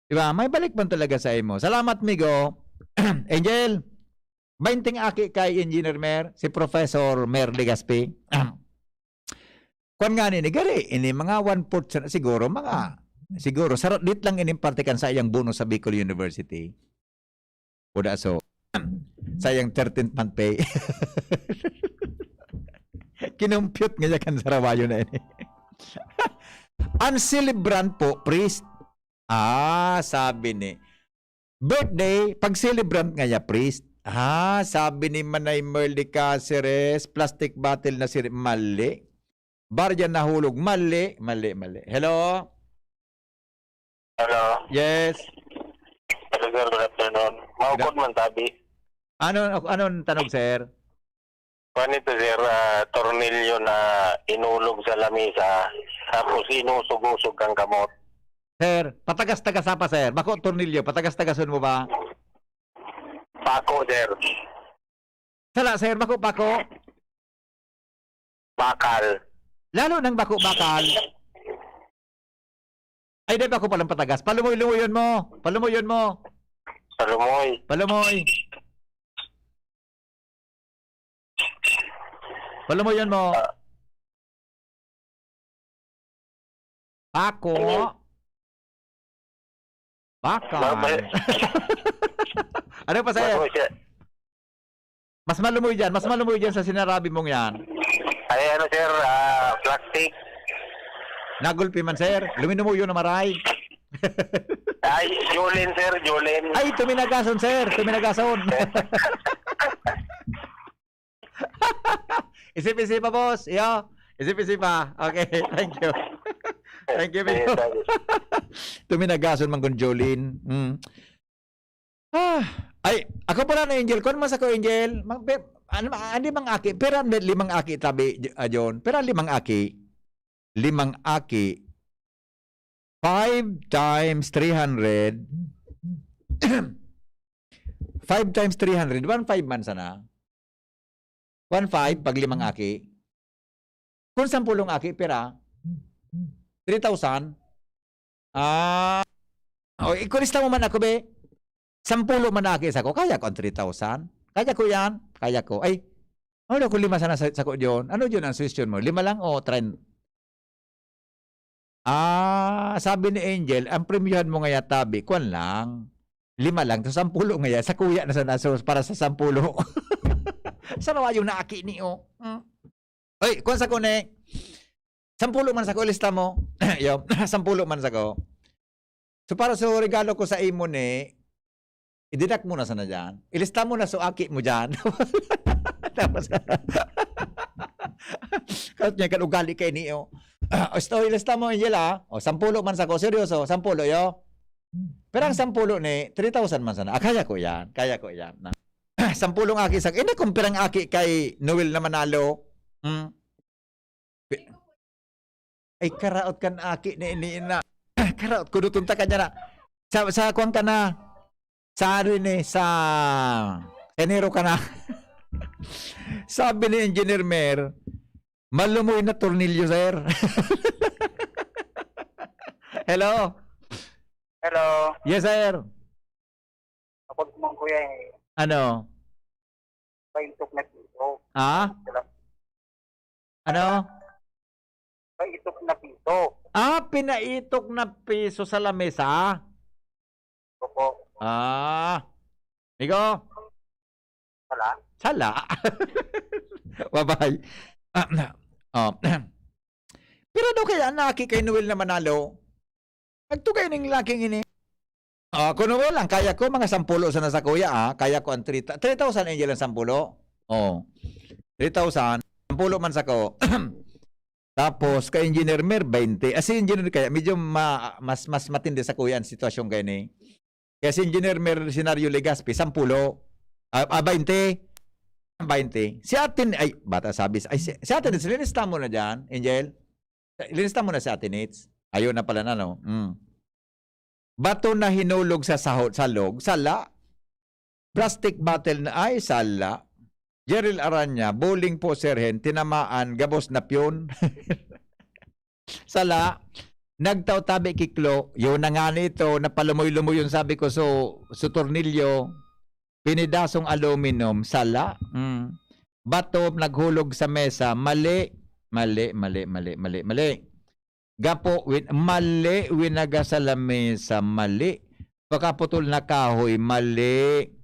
Diba? May balik man talaga sa imo. Salamat, Migo. Angel, 20 aki kay Engineer Mer, si Professor Mer Legaspi. Kung nga ni gari, ini mga 1/4 siguro, siguro, sarot dit lang inimpartikan sa iyang bonus sa Bicol University. Uda so, sayang 13th month pay. Kinumpute nga kan Sarawayo na ini. Ang celebrant po, priest. Sabi ni. Birthday, pag celebrant nga ya, priest. Sabi ni Manay Merly Caceres, plastic bottle na sir, mali. Barya nahulog, mali. Hello? Hello? Yes. Hello, sir. Good afternoon. Maupod man tabi. Anong tanong, sir? Panito, sir, tornilyo na inulog sa lamisa. Tapos inusog-usog ang kamot. Sir, patagas-tagas pa, sir. Bako, tornilyo, patagas-tagason mo ba? Pako, sir. Sala, sir, bako-bako. Bakal. Lalo ng bako-bakal. Ay, di bako palang patagas. Palumoy-lumoyon mo. Palumoy. Palumoyon mo. Bako. Bakal. Ano pa sa'yo? Mas malumoy dyan sa sinarabi mong yan. Ay, ano, sir, plastic. Nagulpi man, sir. Luminumuyo na maray. Ay, Jolene, sir, Jolene. Ay, tuminagason, sir. Isip-isip pa, boss. Iyo. Isip-isip pa. Okay, thank you. Thank you, Mio. Tuminagason man kung Jolene. Ay, ako pala na Angel. Kung mas ako, Angel, ano mang aki? Pero 5 aki tabi, John. Pero 5 aki. 5 aki. 5 times 300. 5 times 300. 1.5 man sana. 1.5 pag 5 aki. Kung 10 aki, pera 3,000. Ikulista mo man ako, be. 10 man aki sa ko. Kaya ko ang 3,000. Kaya ko yan. Kaya ko. Ay, ano ko 5 sana sa ko yun? Ano yun ang suggestion mo? 5 lang o 3? Sabi ni Angel, ang premiuhan mo nga tabi, kuwan lang. 5 lang. So 10 nga sa kuya na sana. So para sa 10. Sarawa yung naaki ni o. Ay, kuwan sa ko ne. 10 man sa ko, lista mo. Yo, 10 man sa ko. So para sa regalo ko sa imo ni, ididak mo na sana dyan. Ilista mo na so aki mo dyan. Tapos, kahit niya kan ugali kay niyo. Ilista mo, Angela. 10 man sa ko. Seryoso, 10 yo. Pero ang 10 ni, 3,000 man sana. Kaya ko yan. 10 aki sa ko. Hindi kung pirang aki kay Noel na Manalo. Ay, karaot kan aki ni na. Karaot ko dutunta ka niya na. Sa kuwang ka na. Sa Enero ka na. Sabi ni Engineer Mer, malumoy na tornilyo, sir. Hello? Hello? Yes, sir. Kapag kumang kuya Ano? paitok na piso. Ano? Paitok na piso. Pinaitok na piso sa lamesa? Opo. Migo? Sala. Bye-bye. Pero daw kaya naki kay Noel na Manalo, nagtugay ng laking ini. Kung Noel lang, kaya ko mga 10 sana sa kuya, kaya ko ang 3,000 Angel ang 10. Oh. 3,000, 10 man sa ko. Tapos kay Engineer Mer 20. Si Engineer kaya medyo mas matindi sa kuya ang sitwasyon kay ni. Kaya si Engineer Mer Senaryo Legaspi 10. 20. 20. Si atin ay bata sabi ay si atin linista mo na diyan, Angel. Linista mo na si atin it's. Ayun na pala na no. Bato na hinulog sa sahod sa log, sala. Plastic bottle na ay sala. Jeril Aranya, bowling po serhen, tinamaan, gabos na piyon. Sala, nagtaw-tabi kiklo, yun na nga nito, napalumoy-lumoy yung sabi ko, so tornilyo, pinidasong aluminum, sala. Bato, naghulog sa mesa, mali. Gapo, mali, winaga sa lamesa, mali. Pagkaputol na kahoy, mali.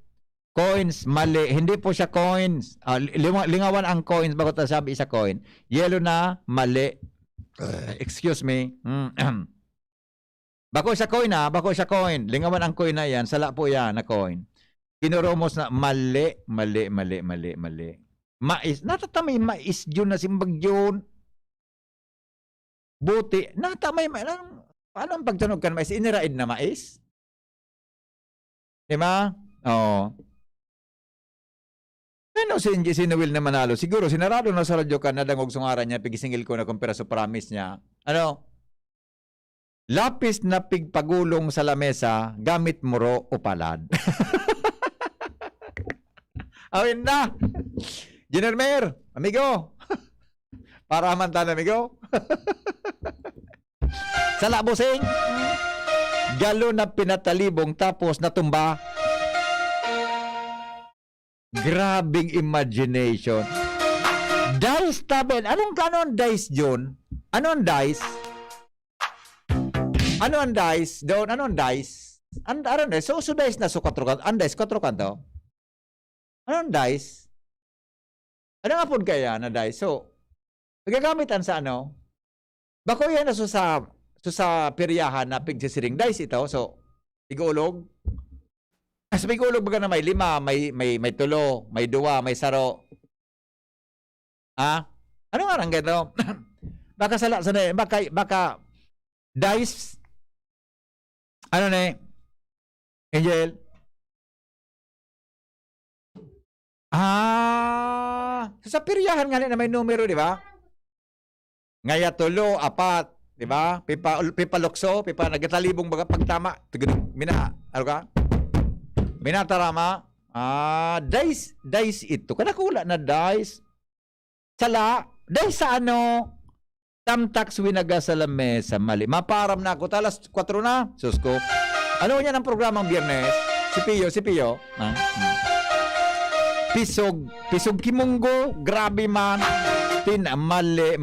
Coins, mali. Hindi po siya coins. Lingawan ang coins bago sabi isa coin. Yellow na, mali. Excuse me. Bako siya coin ha. Bako siya coin. Lingawan ang coin na yan. Sala po yan na coin. Kinuromos na mali. Mais. Natatamay mais yun na simbag yun. Buti. Natamay mais. Paano ang pagtunog ka na mais? Iniraid na mais? Diba? Oo. Ano si Noel na manalo? Siguro, sinarado na sa radyo ka na dangog sungaran niya, pigisingil ko na kumpira sa promise niya. Ano? Lapis na pigpagulong sa lamesa, gamit muro o palad. Awin na! Ginermer, amigo! Para amantan, amigo. Sala busing! Galo na pinatalibong tapos natumba. Grabing imagination. Dice tabel. Anong dice, John? Anong dice? Ano ang dice? Doon, anong dice? Anong dice? So dice na so 4 kanto. Ang dice, 4 kanto. Anong dice? Ano nga po kaya na dice? So, nagagamitan sa ano? Bako yan na so sa peryahan na pigsisiring dice ito. So, igulog. Sa bigulog baga na may 5, may 3, may 2, may 0. Ano nga lang gano? Baka baka dice. Ano na Angel? Sa piryahan nga na may numero, di ba? Ngaya 3, 4, di ba? Pipa lokso, pipa nagatalibong baga pagtama. Mina, ano ka? Minatarama, dice ito. Kanakula na dice. Sala, dice sa ano? Tamtax winaga sa lamesa. Mali. Maparam na ako. Talas 4 na. Susko. Ano yan ang programang Biyernes? Si Pio. Pisog kimunggo. Grabe man. Mali.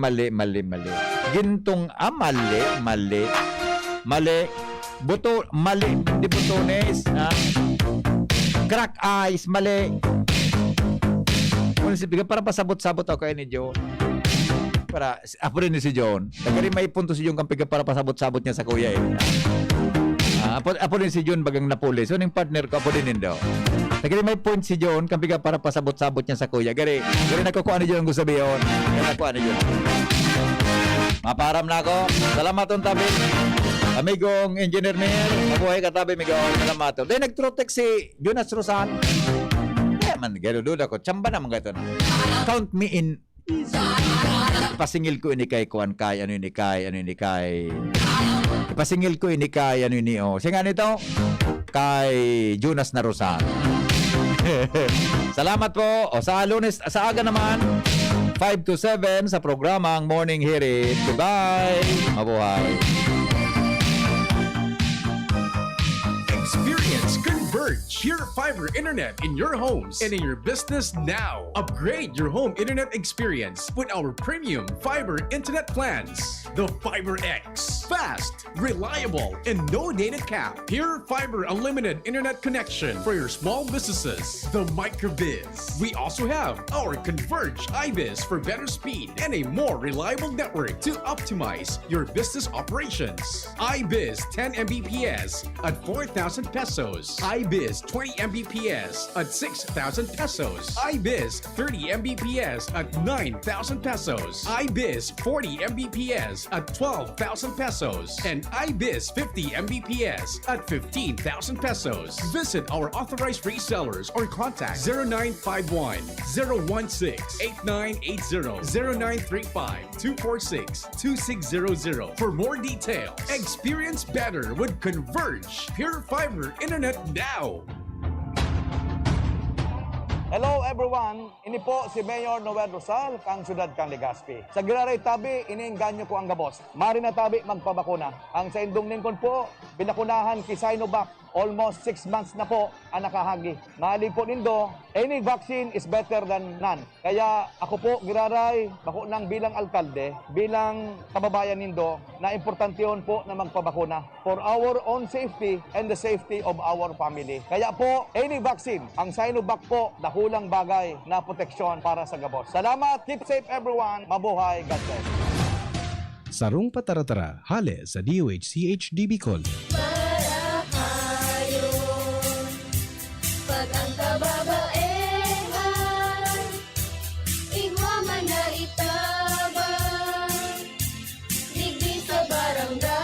Gintong mali. Buto, mali. Hindi butones. Crack eyes, mali. Para pasabot-sabot ako kayo ni John. Para, apo rin ni si John. Nagari may punto si John kampiga para pasabot-sabot niya sa kuya eh. Apo rin si John bagang napuli. So, yung partner ko, apo rin daw. Nagari may point si John kampiga para pasabot-sabot niya sa kuya. Gari nakukuha ni John ang gusto sabihin. Gari nakukuha ni John. Maparam na ako. Salamat on tabi. Amigong Engineer Mer, mabuhay ka tabi, amigong Salamato. Dahil nag-trotect si Jonas Rosan. Kaya man, gano'n ako. Tsamba naman gato na. Count me in. Ipasingil ko ini kay Kuan Kay, ano ini kay. Ipasingil ko ini kay, ano ini o. Siya nga nito, kay Jonas na Rosan. Salamat po. O sa Lunes, sa aga naman, 5 to 7 sa programang Morning Hirit. Goodbye. Mabuhay. Experience Converge, pure fiber internet in your homes and in your business now. Upgrade your home internet experience with our premium fiber internet plans. The Fiber X. Fast, reliable, and no data cap. Pure fiber unlimited internet connection for your small businesses. The MicroBiz. We also have our Converge iBiz for better speed and a more reliable network to optimize your business operations. iBiz 10 Mbps at 4,000 pesos. iBiz iBiz 20 Mbps at 6,000 pesos. iBiz 30 Mbps at 9,000 pesos. iBiz 40 Mbps at 12,000 pesos. And iBiz 50 Mbps at 15,000 pesos. Visit our authorized resellers or contact 0951 016 8980 0935 246 2600 for more details. Experience better with Converge Pure Fiber Internet now. Hello everyone, ini po si Mayor Noel Rosal, kang siyudad kang Legazpi. Sa Giraray Tabi, iniinganyo ko ang gabos. Mari na tabi magpabakuna. Ang sa Indong Lingkod po, binakunahan ki Sinovac. Almost 6 months na po ang nakahagi. Mahalig po nindo, any vaccine is better than none. Kaya ako po, Giraray, bako nang bilang alkalde, bilang kababayan nindo, na importante yun po na magpabakuna for our own safety and the safety of our family. Kaya po, any vaccine, ang Sinovac po, dakulang bagay na proteksyon para sa gabos. Salamat, keep safe everyone, mabuhay, God bless. Sarong Pataratara, hale sa DOH-CHD Bicol. Pag ang kababaehan, igwa man na itabang, digdi sa barangay.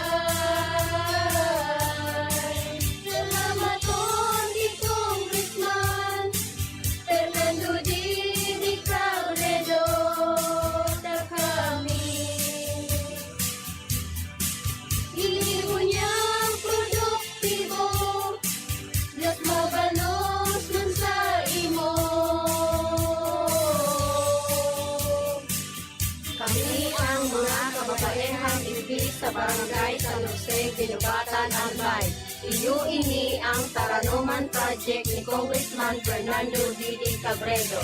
Salamat po ni Congressman Fernando Di Cabredo na kami. Ilibo niyang produktibo, Diyos mabalos man sa imo. Kami ang mga kababaehang ibig sa barangay San Jose, Binubatan, Albay. Iyo ini ang Taranuman Project ni Congressman Fernando D. Cabredo.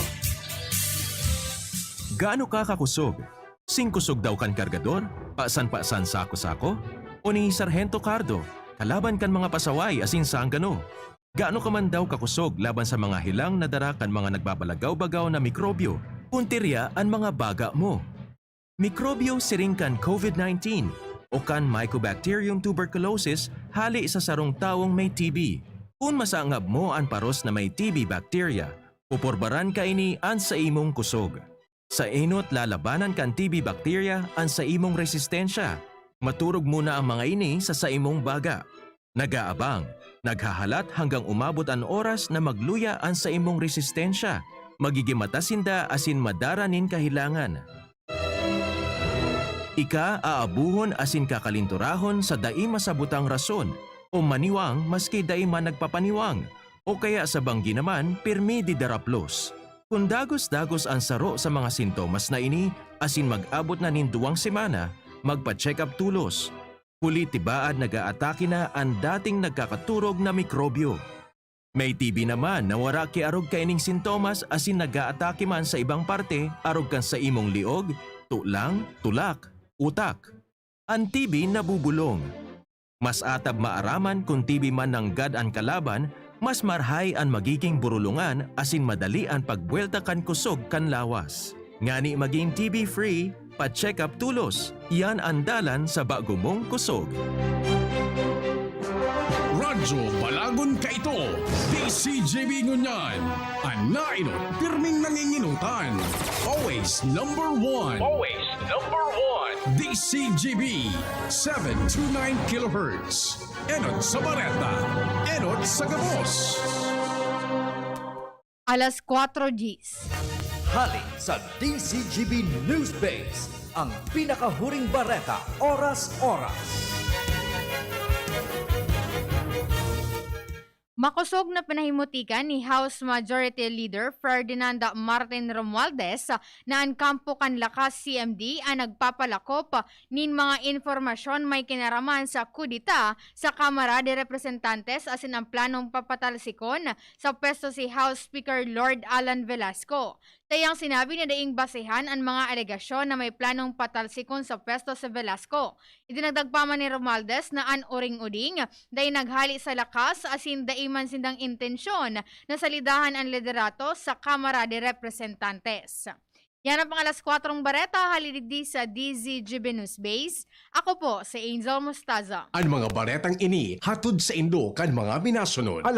Gaano ka kakusog? Singkusog daw kan kargador? Paasan-paasan sako-sako? O ni Sargento Cardo? Kalaban kan mga pasaway asin sanggano? Gaano ka man daw kakusog laban sa mga hilang na dara kan mga nagbabalagaw-bagaw na mikrobyo? Puntirya ang mga baga mo. Mikrobyo siring kan COVID-19 o kan Mycobacterium tuberculosis hali sa sarong taong may TB. Kung masangab mo ang paros na may TB bacteria, puporbaran ka ini an sa imong kusog. Sa enot lalabanan kan TB bacteria an sa imong resistensya. Maturog muna ang mga ini sa imong baga. Nagaabang, naghahalat hanggang umabot ang oras na magluya ang sa imong resistensya. Magigimatasinda asin madaranin kahilangan. Ika aabuhon asin kakalinturahon sa dai masabutang rason o maniwang maski dai man nagpapaniwang o kaya sa banggi naman pirmi di daraplos. Kung dagos-dagos ang saro sa mga sintomas na ini asin mag-abot na nin 2 semana, magpa-check up tulos. Huli tibaad nag-aatake na ang dating nagkakaturog na mikrobyo. May TB naman na wara ki arog kaining sintomas asin nag-aatake man sa ibang parte arog kan sa imong liog, tulang, tulak, utak. Ang TB nabubulong. Mas atab maaraman kung TB man ng gad ang kalaban, mas marhay ang magiging burulungan asin madali ang pagbuelta kan kusog kan lawas. Ngani maging TB-free, pa-check up tulos. Yan ang dalan sa bago mong kusog. Radyo Balagon ka ito. DCJB Ngunyan. Anainot, pirming nanginginutan. Always number one. Always number one. DCJB 729 kHz. Enot sa Bareta. Enot sa Gabos. Alas 4 Gs. Hali sa DCGB News Base, ang pinakahuring bareta oras-oras. Makusog na pinahimutikan ni House Majority Leader Ferdinand Martin Romualdez na ang kampo kan lakas CMD ang nagpapalakop nin mga informasyon may kinaraman sa kudita sa Kamara de Representantes asin ang planong papatalsikon sa pwesto si House Speaker Lord Alan Velasco. Tayang sinabi na daing basehan ang mga alegasyon na may planong patalsikon sa pwesto sa Velasco. Idinagdag pa man ni Romualdez na an uring-uding dahi naghali sa lakas asin daiman sindang intensyon na salidahan ang liderato sa Kamara de Representantes. Yan ang pangalas 4 bareta halidigdi sa DZGB News Base. Ako po si Angel Mustaza. Ang mga baretang ini hatod sa Indo kan mga binasunod.